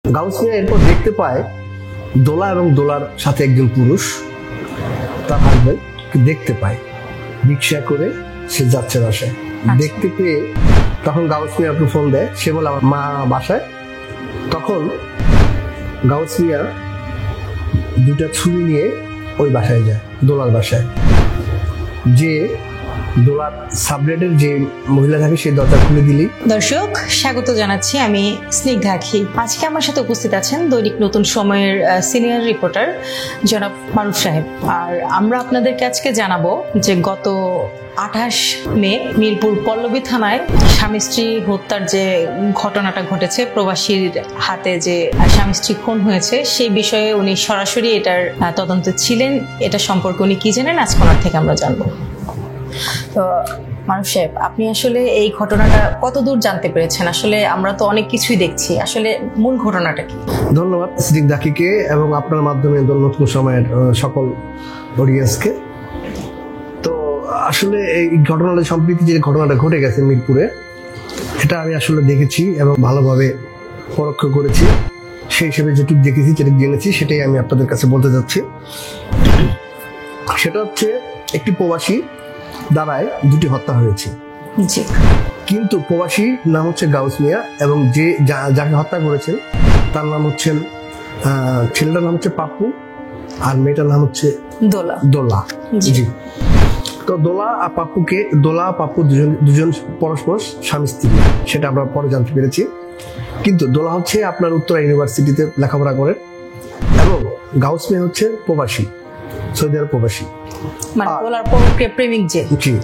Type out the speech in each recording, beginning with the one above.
Gauss মিয়া এরপর দেখতে পায় দোলা এবং দোলার সাথে একজন পুরুষ তার হাজবেন্ড দেখতে পায়, রিক্সা করে সে যাচ্ছে বাসায়। দেখতে পেয়ে তখন গাউস মিয়া একটু ফোন দেয়, সে বলে আমার মা বাসায়। তখন গাউস মিয়া দুটা ছুরি নিয়ে ওই বাসায় যায়, দোলার বাসায়। যে দোলার সাবলেটের যে মহিলা থাকে সেই দরজা খুলে দিলি। দর্শক স্বাগত জানাচ্ছি, আমি স্নিগ্ধা আখি। আজকে আমার সাথে উপস্থিত আছেন দৈনিক নতুন সময়ের সিনিয়র রিপোর্টার জনাব মারুফ সাহেব। আর আমরা আপনাদেরকে আজকে জানাবো যে গত 28 মে মিরপুর পল্লবী থানায় স্বামী স্ত্রী হত্যার যে ঘটনাটা ঘটেছে, প্রবাসীর হাতে যে স্বামী স্ত্রী খুন হয়েছে, সেই বিষয়ে উনি সরাসরি এটার তদন্তে ছিলেন। এটা সম্পর্কে উনি কি জানেন আজকে ওনার থেকে আমরা জানবো। তো মারুফ সাহেব, আপনি আসলে এই ঘটনাটা কতদূর জানতে পেরেছেন? আসলে আমরা তো অনেক কিছুই দেখছি, আসলে মূল ঘটনাটা কি? ধন্যবাদ স্নিগ্ধাকে এবং আপনার মাধ্যমে নতুন সময়ের সকল অডিয়েন্সকে। তো আসলে এই ঘটনাটা সম্প্রতি যে ঘটনাটা ঘটে গেছে মিরপুরে, এটা আমি আসলে দেখেছি এবং ভালোভাবে পরোক্ষ করেছি। সেই হিসেবে যেটুকু দেখেছি, যেটুকু জেনেছি, সেটাই আমি আপনাদের কাছে বলতে যাচ্ছি। সেটা হচ্ছে একটি প্রবাসী দ্বারায় দুটি হত্যা হয়েছে, কিন্তু প্রবাসীর নাম হচ্ছে গাউস মিয়া এবং যে যাকে হত্যা করেছেন তার নাম হচ্ছেন, ছেলেটার নাম হচ্ছে পাপ্পু আর মেয়েটার নাম হচ্ছে দোলা। জি। তো দোলা আর পাপ্পু দুজন পরস্পর স্বামী স্ত্রী, সেটা আমরা পরে জানতে পেরেছি। কিন্তু দোলা হচ্ছে আপনার উত্তরা ইউনিভার্সিটিতে লেখাপড়া করেন এবং গাউস মিয়া হচ্ছে প্রবাসী, সৌদি আরব প্রবাসী। প্রেমিক যে। জি।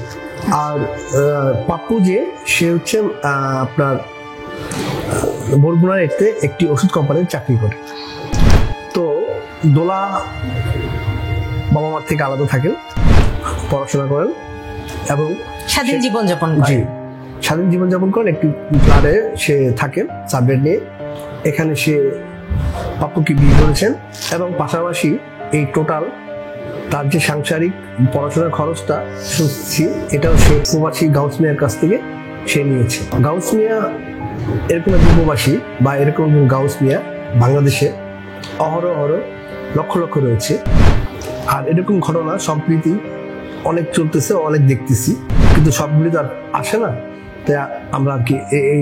আর পাপ্পু যে, সে হচ্ছে আপনার বরগুনার একটি ওষুধ কোম্পানির চাকরি করে। তো দোলা বাবা মার থেকে আলাদা থাকেন, পড়াশোনা করেন এবং স্বাধীন জীবনযাপন করেন। জি, স্বাধীন জীবনযাপন করেন। একটি ফ্ল্যাটে সে থাকেন সাবলেট নিয়ে। এখানে সে পাপ্পুকে বিয়ে করেছেন এবং পাশাপাশি এই টোটাল তার যে সাংসারিক পড়াশোনার খরচটা শুনছি, এটাও সে প্রবাসী গাউস মিয়ার কাছ থেকে সে নিয়েছে। গাউস মিয়া এরকম একজন প্রবাসী বা এরকম গাউস মিয়া বাংলাদেশে অহরহ লক্ষ লক্ষ রয়েছে। আর এরকম ঘটনা সম্প্রতি অনেক চলতেছে, অনেক দেখতেছি, কিন্তু সবগুলি তো আর আসে না। তাই আমরা আর কি এই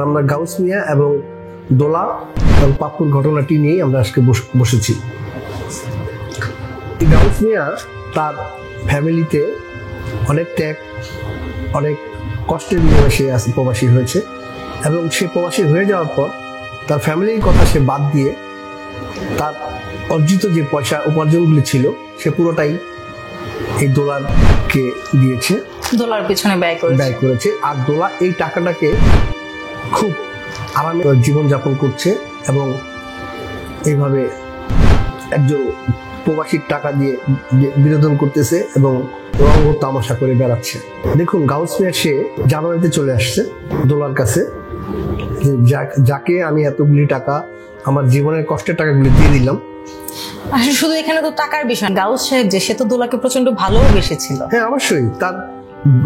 আমরা গাউস মিয়া এবং দোলা এবং পাপ্পুর ঘটনাটি নিয়েই আমরা আজকে বসেছি। গাউস মিয়া তার ফ্যামিলিতে অনেক ত্যাগ, অনেক কষ্টের নিয়ে সে প্রবাসী হয়েছে এবং সে প্রবাসী হয়ে যাওয়ার পর তার ফ্যামিলির কথা সে বাদ দিয়ে তার অর্জিত যে পয়সা উপার্জনগুলি ছিল সে পুরোটাই এই দোলারকে দিয়েছে, দোলার পিছনে ব্যয় করেছে। আর দোলা এই টাকাটাকে খুব আরামে জীবনযাপন করছে এবং এইভাবে একজন প্রবাসীর টাকা দিয়ে বিনোদন করতেছে এবং রঙ তামাশা করে বেড়াচ্ছে। দেখুন, গাউস মিয়া সে জানুয়ারিতে চলে আসছে দোলার কাছে, যাকে আমি এতগুলি টাকা আমার জীবনের কষ্টের টাকাগুলি দিয়ে দিলাম। আসলে শুধু এখানে তো টাকার বিষয়, গাউস সাহেব যে সে তো দোলাকে প্রচন্ড ভালোবেসেছিল। হ্যাঁ, অবশ্যই। তার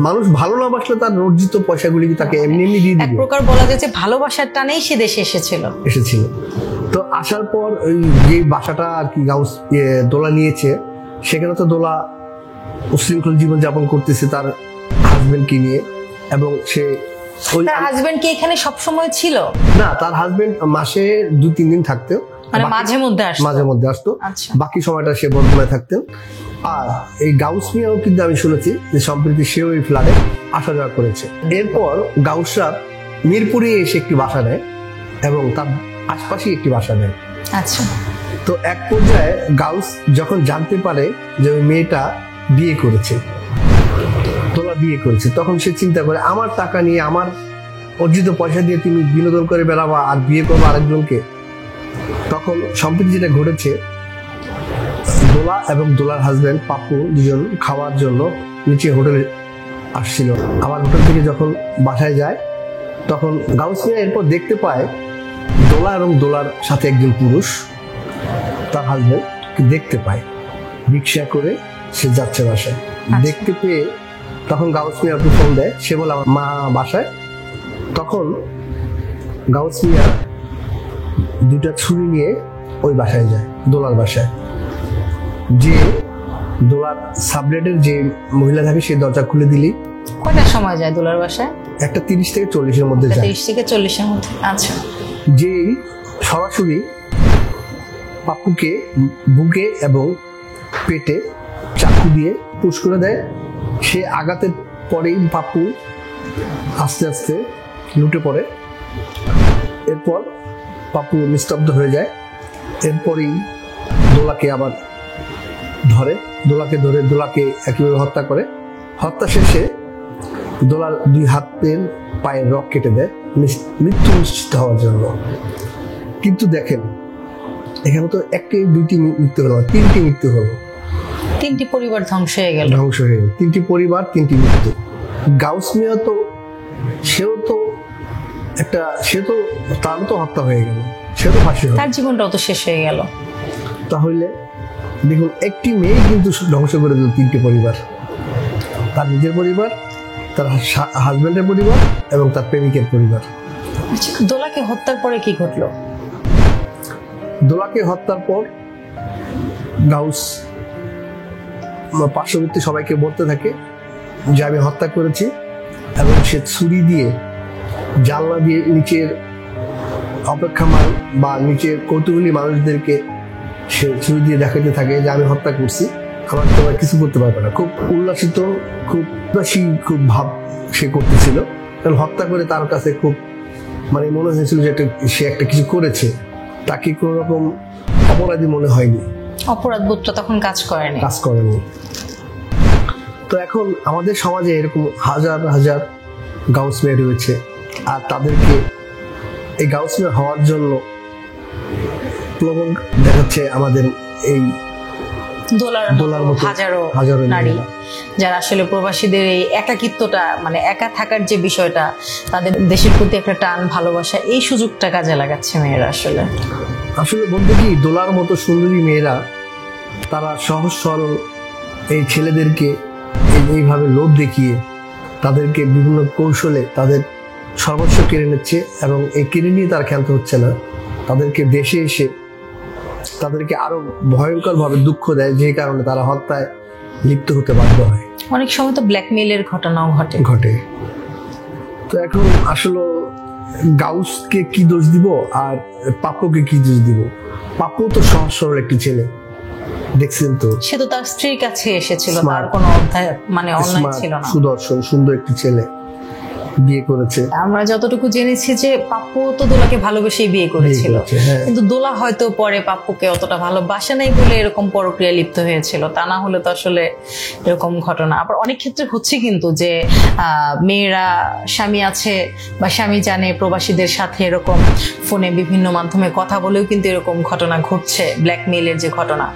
মানুষ ভালো না বাসলে তার অর্জিত পয়সাগুলি তাকে এমনি এমনি দিয়ে দিবে। এক প্রকার বলা যায় যে ভালোবাসার টানেই সে দেশে এসেছিল। তো আসার পর ওই যে বাসাটা আর কি গাউস দোলা নিয়েছে, সেখানে তো দোলা উশৃঙ্খল জীবনযাপন করতেছে তার হাজবেন্ডকে নিয়ে। এবং সে তার হাজবেন্ড কি এখানে সবসময় ছিল? না, তার হাজবেন্ড মাসে 2-3 দিন থাকতো, মানে মাঝে মধ্যে আসতো। বাকি সময়টা সে বরগুনায় থাকতেন। আর এই গাউস মিয়াও কিন্তু আমি শুনেছি যে সম্প্রতি সেও এই ফ্ল্যাটে আসা যাওয়া করেছে। এরপর গাউসরা মিরপুরে এসে একটি বাসা নেয় এবং তার আশপাশে একটি বাসা নেয়। আচ্ছা। তো এক পর্যায়ে গাউস যখন জানতে পারে যে ওই মেয়েটা বিয়ে করেছে, তোলা বিয়ে করেছে, তখন সে চিন্তা করে আমার টাকা নিয়ে, আমার অর্জিত পয়সা দিয়ে তুমি বিনোদন করে বেড়াবা আর বিয়ে করবো আরেকজনকে। তখন সম্প্রতি যেটা ঘটেছে, দোলা এবং দোলার হাজবেন্ড পাপ্পু দুজন খাওয়ার জন্য নিচে হোটেলে আসছিল। আমার হোটেল থেকে যখন বাসায় যায়, তখন গাউস মিয়া এরপর দেখতে পায় দোলা এবং দোলার সাথে একজন পুরুষ তার হাজবেন্ড দেখতে পায়, রিক্সা করে সে যাচ্ছে বাসায়। দেখতে পেয়ে তখন গাউস মিয়া একটু ফোন দেয়, সে বলে আমার মা বাসায়। তখন গাউস মিয়া দুইটা ছুরি নিয়ে ওই বাসায় যায়, দোলার বাসায়। যে দোলার সাবলেটের যে মহিলা থাকে সে দরজা খুলে দিলি। কয়টার সময় যায় দোলার বাসায়? একটা 30 থেকে 40-এর মধ্যে যায়। 30 থেকে 40-এর মধ্যে। আচ্ছা। যেই সরাসরি পাপ্পুকে বুকে এবং পেটে চাকু দিয়ে পুশ করে দেয়। সে আঘাতের পরেই পাপ্পু আস্তে আস্তে লুটে পড়ে। এরপর পাপ্পু নিস্তব্ধ হয়ে যায়। এরপরেই দোলাকে আবার ধরে, দোলাকে একইভাবে হত্যা করে। হত্যা শেষে দোলার 2 হাতের পায়ের রক কেটে দেয় মৃত্যু নিশ্চিত হওয়ার জন্য। কিন্তু দেখেন, এখানে তো একটি 2টি মৃত্যু হলো, 3টি মৃত্যু হলো। 3টি পরিবার ধ্বংস হয়ে গেল। 3টি পরিবার, 3টি মৃত্যু। গাউস মিয়া তো সেও তো তারও তো হত্যা হয়ে গেল, সেও তো ফাঁসি হলো, তার জীবনটাও তো শেষ হয়ে গেল। তাহলে দেখুন, একটি মেয়ে কিন্তু ধ্বংস করে দিল 3টি পরিবার। তার নিজের পরিবার, তার হাজবেন্ডের পরিবার এবং তার প্রেমিকের পরিবার। আচ্ছা, দোলাকে হত্যার পরে কি ঘটলো? দোলাকে হত্যার পর গাউস পার্শ্ববর্তী সবাইকে বলতে থাকে যে আমি হত্যা করেছি, এবং সে ছুরি দিয়ে জানলা দিয়ে নিচের অপেক্ষামান বা নিচের কৌতূহলী মানুষদেরকে সে ছুরি দিয়ে দেখাতে থাকে যে আমি হত্যা করছি, আমার তোমরা কিছু করতে পারবে না। খুব উল্লাসিত, খুব উদাসী, খুব ভাব সে করতেছিল। কারণ হত্যা করে তার কাছে খুব মনে হয়েছিল যে সে একটা কিছু করেছে, তাকে কোনো রকম অপরাধী মনে হয়নি, অপরাধ বোধটা তখন কাজ করেনি। তো এখন আমাদের সমাজে এরকম হাজার হাজার গাউস মেয়ে রয়েছে, আর তাদেরকে এই গাউস মেয়ে হওয়ার জন্য প্রলোভন দেখাচ্ছে আমাদের এই দোলার মতো হাজারো নারী, যারা আসলে প্রবাসীদের এই একাকিত্বটা, একা থাকার যে বিষয়টা, তাদের দেশের প্রতি একটা টান, ভালোবাসা, এই সুযোগটা কাজে লাগাচ্ছে মেয়েরা। আসলে বলতে কি, দোলার মতো সুন্দরী মেয়েরা তারা সহজ সরল এই ছেলেদেরকে এইভাবে লোভ দেখিয়ে তাদেরকে বিভিন্ন কৌশলে তাদের সর্বস্ব কেড়ে নিচ্ছে, এবং এই কেড়ে নিয়ে তারা ক্ষান্ত হচ্ছে না, তাদেরকে দেশে এসে তাদেরকে আরো ভয়ঙ্কর ভাবে দুঃখ দেয়, যে কারণে তারা হত্যায় লিপ্ত হতে বাধ্য হয়। অনেক সময় তো ব্ল্যাকমেইলের ঘটনাও ঘটে। তো এখন আসলে গাউসকে কি দোষ দিব আর পাপ্পুকে কি দোষ দিব? পাপ্পু তো সহজ সরল একটি ছেলে, দেখছেন তো, সে তো তার স্ত্রীর কাছে এসেছিল, তার কোনো অন্যায় ছিল না। সুদর্শন, সুন্দর একটি ছেলে বিয়ে করেছে। আমরা যতটুকু জেনেছি যে পাপ্পু তো দোলাকে ভালোবেসেই বিয়ে করেছিল, কিন্তু দোলা হয়তো পরে পাপ্পুকে অতটা ভালোবাসে নাই বলে এরকম পরক্রিয়া লিপ্ত হয়েছিল, তা না হলে তো আসলে এরকম ঘটনা। আবার অনেক ক্ষেত্রে হচ্ছে কিন্তু যে মেয়েরা স্বামী আছে বা স্বামী জানে প্রবাসীদের সাথে এরকম ফোনে বিভিন্ন মাধ্যমে কথা বলেও কিন্তু এরকম ঘটনা ঘটছে, ব্ল্যাকমেইলের যে ঘটনা।